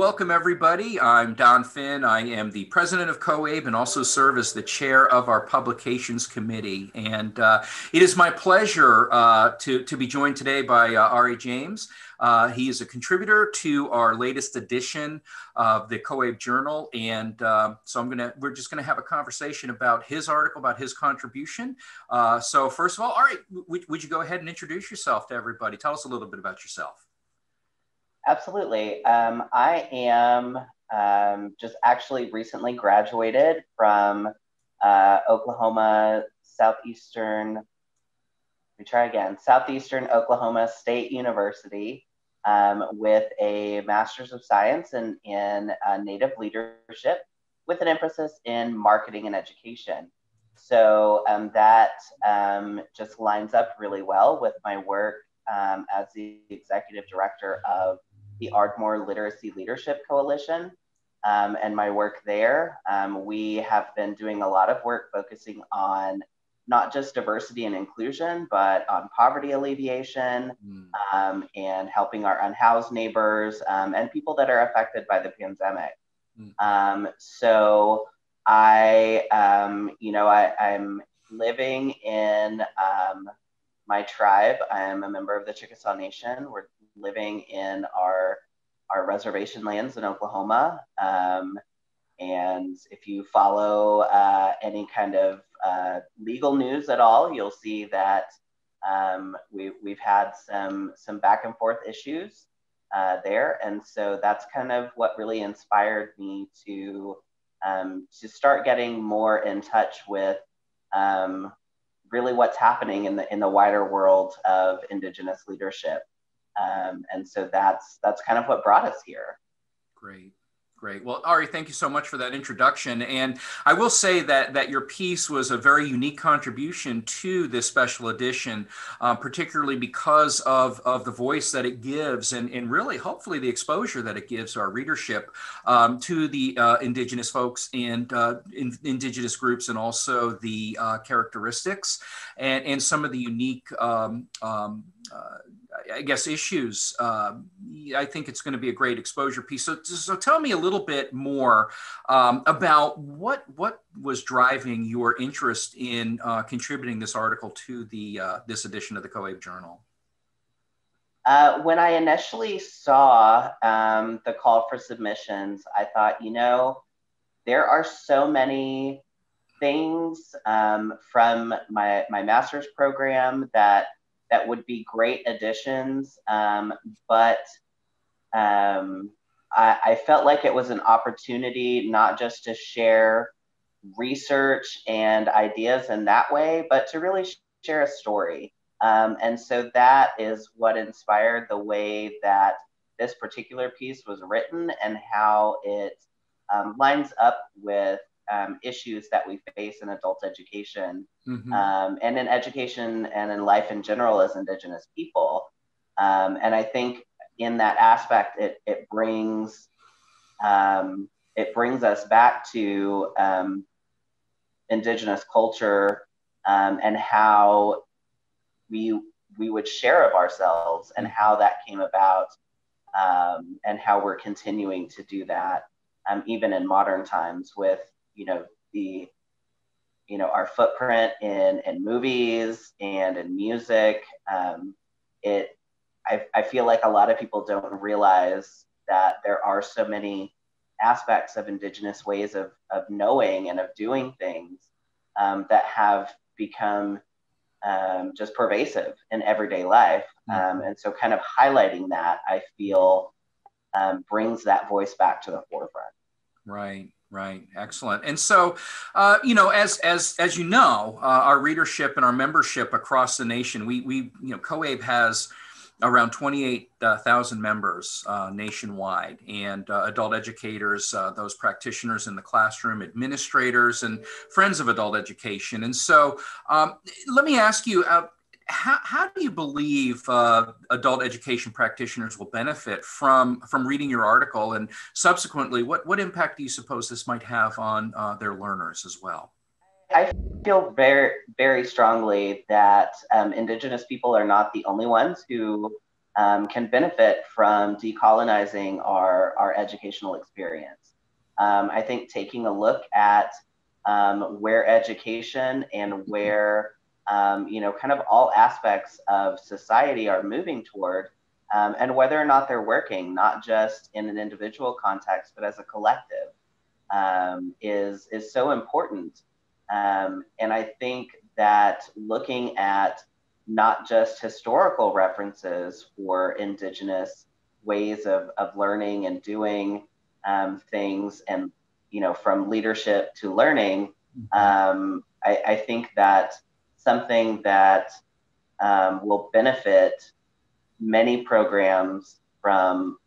welcome everybody. I'm Don Finn. I am the president of COABE and also serve as the chair of our publications committee. And it is my pleasure to be joined today by Ari James. He is a contributor to our latest edition of the COABE Journal. And so we're just gonna have a conversation about his article, about his contribution. So first of all, Ari, would you go ahead and introduce yourself to everybody? Tell us a little bit about yourself. Absolutely. I am just actually recently graduated from Southeastern Oklahoma State University with a Master's of Science in Native Leadership with an emphasis in marketing and education. So that just lines up really well with my work as the executive director of the Ardmore Literacy Leadership Coalition and my work there. We have been doing a lot of work focusing on not just diversity and inclusion, but on poverty alleviation and helping our unhoused neighbors and people that are affected by the pandemic. So I'm living in my tribe. I am a member of the Chickasaw Nation. We're living in our reservation lands in Oklahoma. And if you follow any kind of legal news at all, you'll see that we've had some back and forth issues there. And so that's kind of what really inspired me to start getting more in touch with really what's happening in the wider world of Indigenous leadership. And so that's kind of what brought us here. Great. Great. Well, Ari, thank you so much for that introduction. And I will say that your piece was a very unique contribution to this special edition, particularly because of the voice that it gives and really, hopefully, the exposure that it gives our readership to the Indigenous folks and Indigenous groups, and also the characteristics and some of the unique I guess issues. I think it's going to be a great exposure piece. So tell me a little bit more about what was driving your interest in contributing this article to this edition of the COABE Journal. When I initially saw the call for submissions, I thought, there are so many things from my master's program that would be great additions, but I felt like it was an opportunity not just to share research and ideas in that way, but to really share a story. And so that is what inspired the way that this particular piece was written and how it lines up with issues that we face in adult education and in education and in life in general as Indigenous people. And I think in that aspect, it brings us back to Indigenous culture and how we would share of ourselves and how that came about and how we're continuing to do that even in modern times with our footprint in movies and in music. I feel like a lot of people don't realize that there are so many aspects of Indigenous ways of knowing and of doing things that have become just pervasive in everyday life. And so kind of highlighting that, I feel, brings that voice back to the forefront. Right. Right. Excellent. And so, as you know, our readership and our membership across the nation, COABE has around 28,000 members nationwide, and adult educators, those practitioners in the classroom, administrators, and friends of adult education. And so let me ask you, how do you believe adult education practitioners will benefit from reading your article, and subsequently, what impact do you suppose this might have on their learners as well? I feel very, very strongly that Indigenous people are not the only ones who can benefit from decolonizing our educational experience. I think taking a look at where education and where, kind of all aspects of society are moving toward, and whether or not they're working, not just in an individual context, but as a collective, is so important. And I think that looking at not just historical references for Indigenous ways of learning and doing things, and from leadership to learning, I think that something that will benefit many programs, from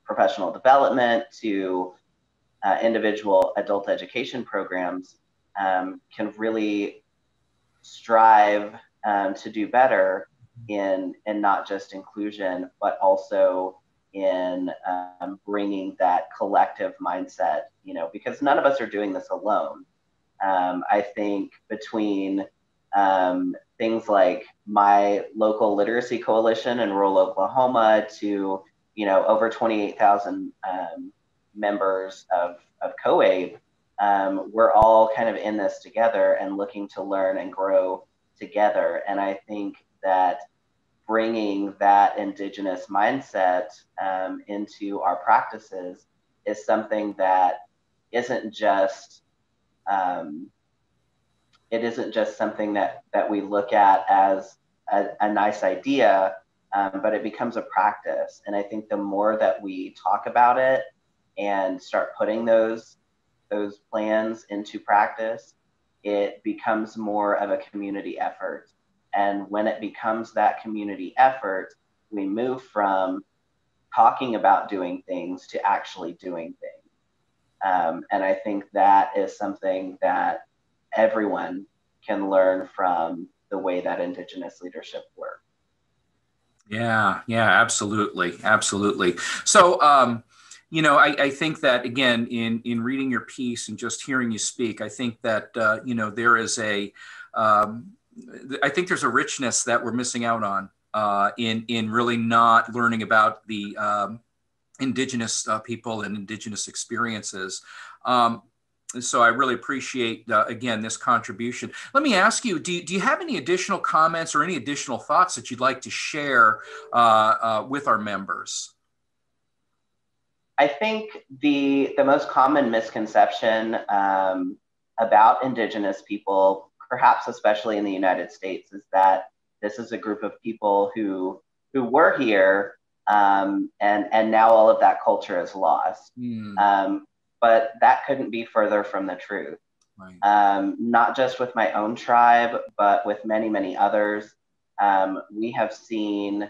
professional development to individual adult education programs, can really strive to do better in not just inclusion, but also in bringing that collective mindset, because none of us are doing this alone. I think between things like my local literacy coalition in rural Oklahoma to, over 28,000 members of COABE, we're all kind of in this together and looking to learn and grow together. And I think that bringing that Indigenous mindset into our practices is something that isn't just something that we look at as a nice idea, but it becomes a practice. And I think the more that we talk about it and start putting those plans into practice, it becomes more of a community effort. And when it becomes that community effort, we move from talking about doing things to actually doing things. And I think that is something that everyone can learn from the way that Indigenous leadership works. Yeah, absolutely. Absolutely. So, I think that, again, in reading your piece and just hearing you speak, I think that, there is I think there's a richness that we're missing out on in really not learning about the Indigenous people and Indigenous experiences. So I really appreciate, again, this contribution. Let me ask you, do you have any additional comments or any additional thoughts that you'd like to share with our members? I think the most common misconception about Indigenous people, perhaps especially in the United States, is that this is a group of people who were here, and now all of that culture is lost. But that couldn't be further from the truth. Right. Not just with my own tribe, but with many, many others. We have seen,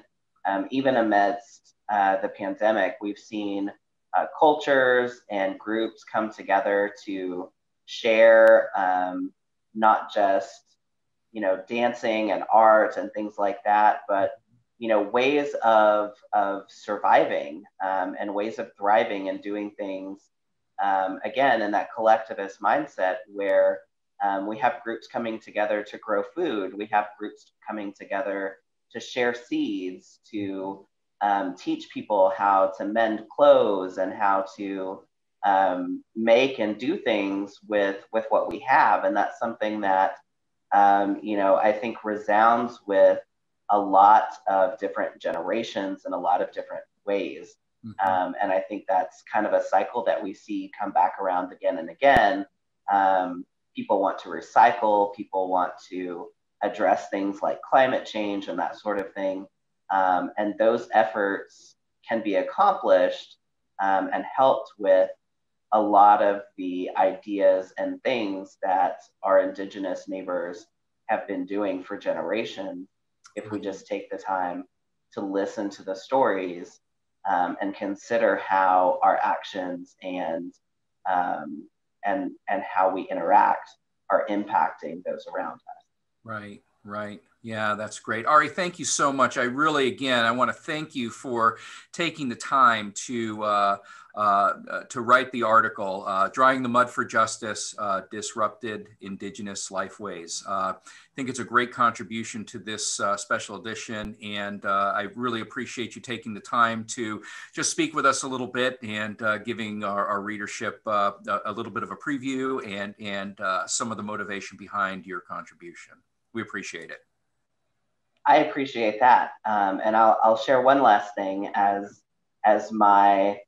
even amidst the pandemic, we've seen cultures and groups come together to share not just, dancing and art and things like that, but, ways of surviving and ways of thriving and doing things, again, in that collectivist mindset where we have groups coming together to grow food. We have groups coming together to share seeds, to teach people how to mend clothes and how to make and do things with what we have. And that's something that, I think resounds with a lot of different generations in a lot of different ways. And I think that's kind of a cycle that we see come back around again and again. People want to recycle, people want to address things like climate change and that sort of thing. And those efforts can be accomplished and helped with a lot of the ideas and things that our Indigenous neighbors have been doing for generations, if we just take the time to listen to the stories and consider how our actions and how we interact are impacting those around us. Right. Yeah, that's great. Ari, thank you so much. I really, again, I want to thank you for taking the time to write the article, Drying the Mud for Justice, Disrupted Indigenous Lifeways. I think it's a great contribution to this special edition, and I really appreciate you taking the time to just speak with us a little bit and giving our readership a little bit of a preview and some of the motivation behind your contribution. We appreciate it. I appreciate that. And I'll share one last thing as my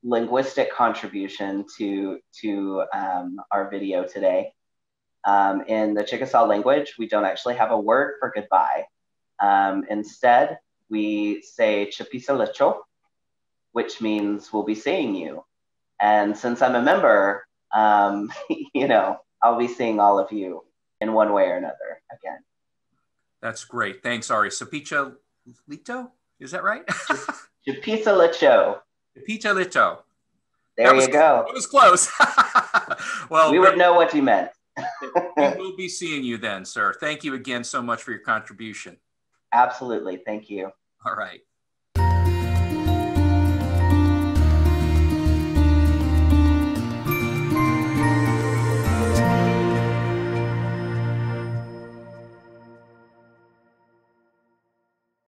linguistic contribution to our video today. In the Chickasaw language, we don't actually have a word for goodbye. Instead, we say Chapisalecho, which means we'll be seeing you. And since I'm a member, you know, I'll be seeing all of you in one way or another again. That's great. Thanks, Ari. Sapicha Lito, is that right? Chapisalecho. Chapicha Lito. There you go. It was close. Well, we would know what you meant. We will be seeing you then, sir. Thank you again so much for your contribution. Absolutely. Thank you. All right.